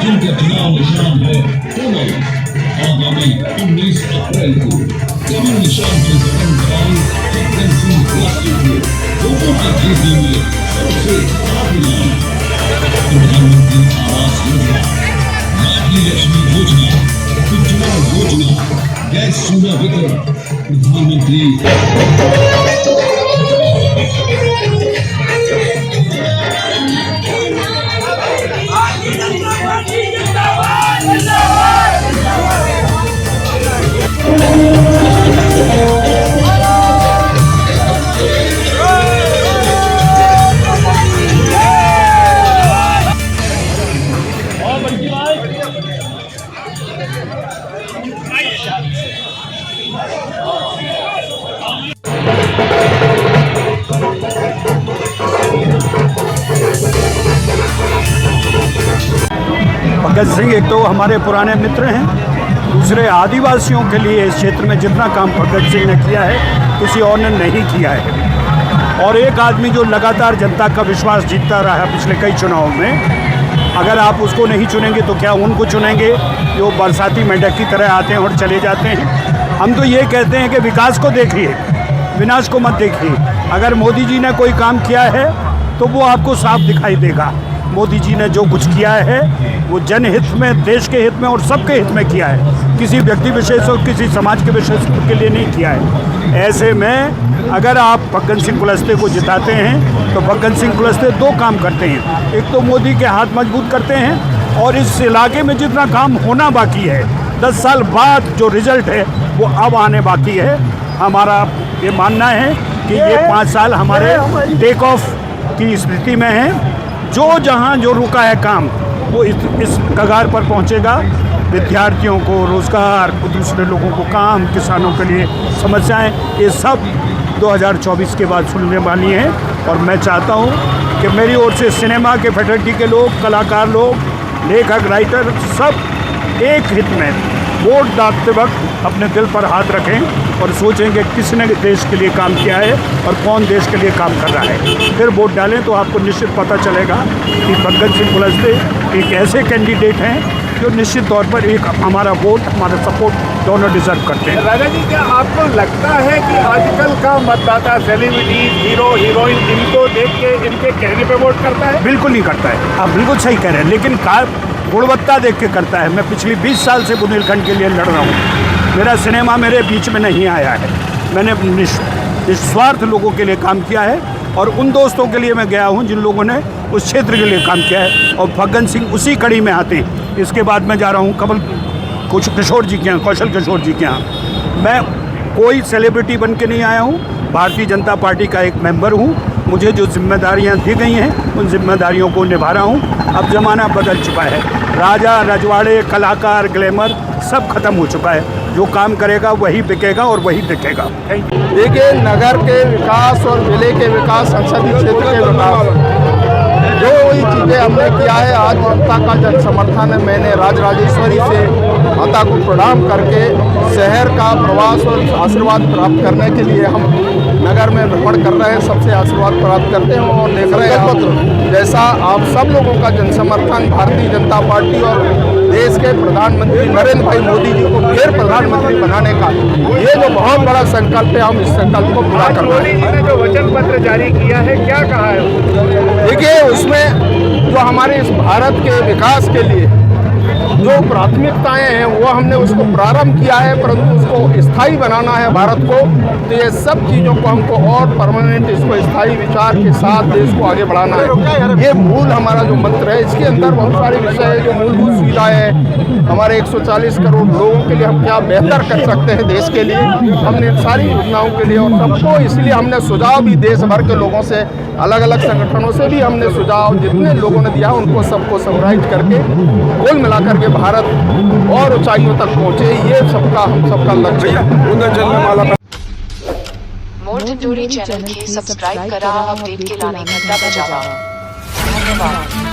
जिनका चुनाव निशान है कमल। आगामी 19 अप्रैल को कमल निशान के जन्म दौरान फग्गन सिंह कुलस्ते को वोटों की गिनती में सबसे आगे लाए। प्रधानमंत्री आवास योजना, लाडली लक्ष्मी योजना, उज्ज्वला योजना, गैस चूल्हा वितरण, प्रधानमंत्री भगत सिंह एक तो हमारे पुराने मित्र हैं, दूसरे आदिवासियों के लिए इस क्षेत्र में जितना काम भगत सिंह ने किया है किसी और ने नहीं किया है। और एक आदमी जो लगातार जनता का विश्वास जीतता रहा है पिछले कई चुनावों में, अगर आप उसको नहीं चुनेंगे तो क्या उनको चुनेंगे जो बरसाती मेंढक की तरह आते हैं और चले जाते हैं। हम तो ये कहते हैं कि विकास को देखिए, विनाश को मत देखिए। अगर मोदी जी ने कोई काम किया है तो वो आपको साफ दिखाई देगा। मोदी जी ने जो कुछ किया है वो जनहित में, देश के हित में और सबके हित में किया है, किसी व्यक्ति विशेष और किसी समाज के विशेष के लिए नहीं किया है। ऐसे में अगर आप फग्गन सिंह कुलस्ते को जिताते हैं तो फग्गन सिंह कुलस्ते दो काम करते हैं। एक तो मोदी के हाथ मजबूत करते हैं और इस इलाके में जितना काम होना बाकी है 10 साल बाद जो रिजल्ट है वो अब आने बाकी है। हमारा ये मानना है कि ये 5 साल हमारे टेक ऑफ की स्थिति में है। जो जहाँ जो रुका है काम वो इस कगार पर पहुँचेगा। विद्यार्थियों को रोज़गार, दूसरे लोगों को काम, किसानों के लिए समस्याएं, ये सब 2024 के बाद सुनने वाली हैं। और मैं चाहता हूँ कि मेरी ओर से सिनेमा के फैकल्टी के लोग, कलाकार लोग, लेखक, राइटर सब एक हित में वोट डालते वक्त अपने दिल पर हाथ रखें और सोचें कि किसने देश के लिए काम किया है और कौन देश के लिए काम कर रहा है। फिर वोट डालें तो आपको निश्चित पता चलेगा कि भगत सिंह कुलस्ते एक ऐसे कैंडिडेट हैं जो निश्चित तौर पर एक हमारा वोट, हमारा सपोर्ट दोनों डिजर्व करते हैं। राजा जी, क्या आपको लगता है कि आजकल का मतदाता सेलिब्रिटी, हीरो, हीरोइन, इनको देख के, इनके कहने पे वोट करता है? बिल्कुल नहीं करता है। आप बिल्कुल सही कह रहे हैं, लेकिन गुणवत्ता देख के करता है। मैं पिछली 20 साल से बुंदेलखंड के लिए लड़ रहा हूँ। मेरा सिनेमा मेरे बीच में नहीं आया है। मैंने निस्वार्थ लोगों के लिए काम किया है और उन दोस्तों के लिए मैं गया हूँ जिन लोगों ने उस क्षेत्र के लिए काम किया है, और फग्गन सिंह उसी कड़ी में आते हैं। इसके बाद मैं जा रहा हूँ किशोर जी के यहाँ, कौशल किशोर जी के यहाँ। मैं कोई सेलिब्रिटी बन के नहीं आया हूँ, भारतीय जनता पार्टी का एक मेंबर हूँ। मुझे जो जिम्मेदारियाँ दी गई हैं उन जिम्मेदारियों को निभा रहा हूँ। अब ज़माना बदल चुका है, राजा रजवाड़े, कलाकार, ग्लैमर सब खत्म हो चुका है। जो काम करेगा वही बिकेगा और वही दिखेगा। देखिए, नगर के विकास और जिले के विकास, संसदीय क्षेत्र के विकास, जो वही चीज़ें हमने किया है। आज जनता का जन समर्थन है। मैंने राजराजेश्वरी से माता को प्रणाम करके शहर का प्रवास और आशीर्वाद प्राप्त करने के लिए हम नगर में भ्रमण कर रहे हैं। सबसे आशीर्वाद प्राप्त करते हैं और देख रहे हैं जैसा आप सब लोगों का जनसमर्थन भारतीय जनता पार्टी और देश के प्रधानमंत्री नरेंद्र भाई मोदी जी को फिर प्रधानमंत्री बनाने का ये जो बहुत बड़ा संकल्प है, हम इस संकल्प को पूरा कर रहे हैं। मोदी जी ने जो वचन पत्र जारी किया है, क्या कहा है? देखिए, उसमें जो हमारे इस भारत के विकास के लिए जो प्राथमिकताएं हैं वो हमने उसको प्रारंभ किया है, परंतु उसको स्थायी बनाना है भारत को। तो ये सब चीज़ों को हमको और परमानेंट, इसको स्थायी विचार के साथ देश को आगे बढ़ाना है। ये मूल हमारा जो मंत्र है, इसके अंदर बहुत सारे विषय है जो मूलभूत सुविधाएं हैं। हमारे 140 करोड़ लोगों के लिए हम क्या बेहतर कर सकते हैं देश के लिए, हमने सारी योजनाओं के लिए और सबको, इसलिए हमने सुझाव भी देश भर के लोगों से, अलग अलग संगठनों से भी हमने सुझाव जितने लोगों ने दिया उनको सबको समराइज करके कुल मिलाकर के भारत और ऊंचाइयों तक पहुंचे, ये सबका हम सबका लक्ष्य है। मोर टोरी चैनल के सब्सक्राइब करा, अपडेट के लाने घंटा बजावा। धन्यवाद।